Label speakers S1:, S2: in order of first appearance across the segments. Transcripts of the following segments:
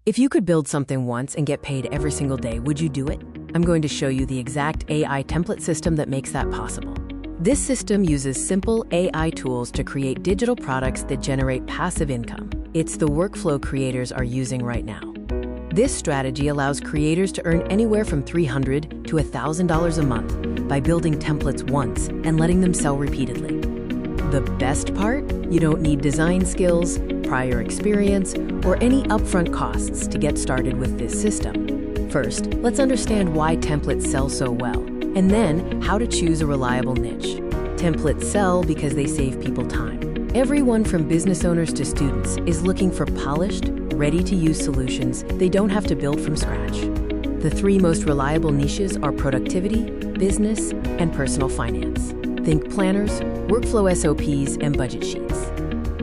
S1: If you could build something once and get paid every single day, would you do it? I'm going to show you the exact AI template system that makes that possible. This system uses simple AI tools to create digital products that generate passive income. It's the workflow creators are using right now. This strategy allows creators to earn anywhere from $300 to $1,000 a month by building templates once and letting them sell repeatedly. The best part? You don't need design skills, prior experience, or any upfront costs to get started with this system. First, let's understand why templates sell so well, and then how to choose a reliable niche. Templates sell because they save people time. Everyone from business owners to students is looking for polished, ready-to-use solutions they don't have to build from scratch. The three most reliable niches are productivity, business, and personal finance. Think planners, workflow SOPs, and budget sheets.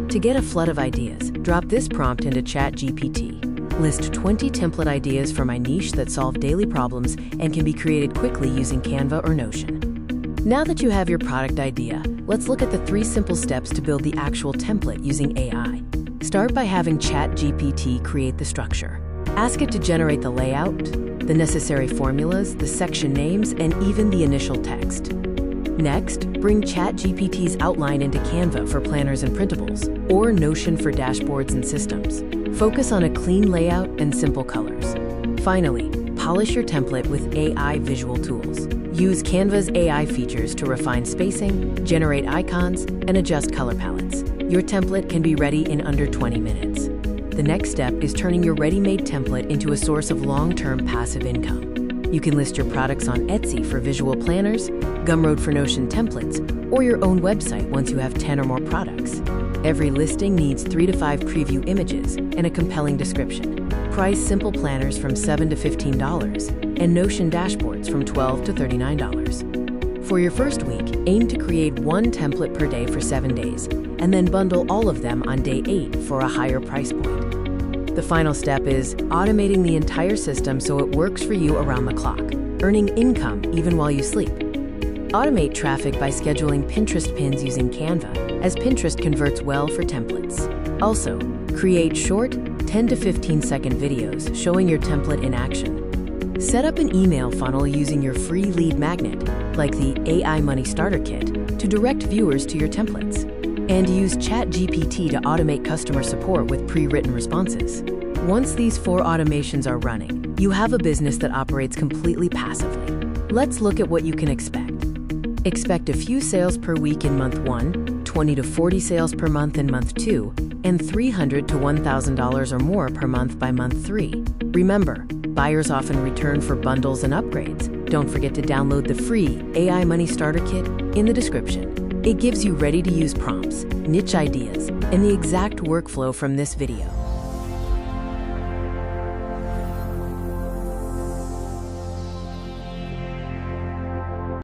S1: To get a flood of ideas, drop this prompt into ChatGPT. List 20 template ideas for my niche that solve daily problems and can be created quickly using Canva or Notion. Now that you have your product idea, let's look at the 3 simple steps to build the actual template using AI. Start by having ChatGPT create the structure. Ask it to generate the layout, the necessary formulas, the section names, and even the initial text. Next, bring ChatGPT's outline into Canva for planners and printables, or Notion for dashboards and systems. Focus on a clean layout and simple colors. Finally, polish your template with AI visual tools. Use Canva's AI features to refine spacing, generate icons, and adjust color palettes. Your template can be ready in under 20 minutes. The next step is turning your ready-made template into a source of long-term passive income. You can list your products on Etsy for visual planners, Gumroad for Notion templates, or your own website once you have 10 or more products. Every listing needs 3 to 5 preview images and a compelling description. Price simple planners from $7 to $15 and Notion dashboards from $12 to $39. For your first week, aim to create 1 template per day for 7 days, and then bundle all of them on day 8 for a higher price point. The final step is automating the entire system so it works for you around the clock, earning income even while you sleep. Automate traffic by scheduling Pinterest pins using Canva, as Pinterest converts well for templates. Also, create short, 10 to 15-second videos showing your template in action. Set up an email funnel using your free lead magnet, like the AI Money Starter Kit, to direct viewers to your templates. And use ChatGPT to automate customer support with pre-written responses. Once these 4 automations are running, you have a business that operates completely passively. Let's look at what you can expect. Expect a few sales per week in month 1, 20 to 40 sales per month in month 2, and $300 to $1,000 or more per month by month 3. Remember, buyers often return for bundles and upgrades. Don't forget to download the free AI Money Starter Kit in the description. It gives you ready-to-use prompts, niche ideas, and the exact workflow from this video.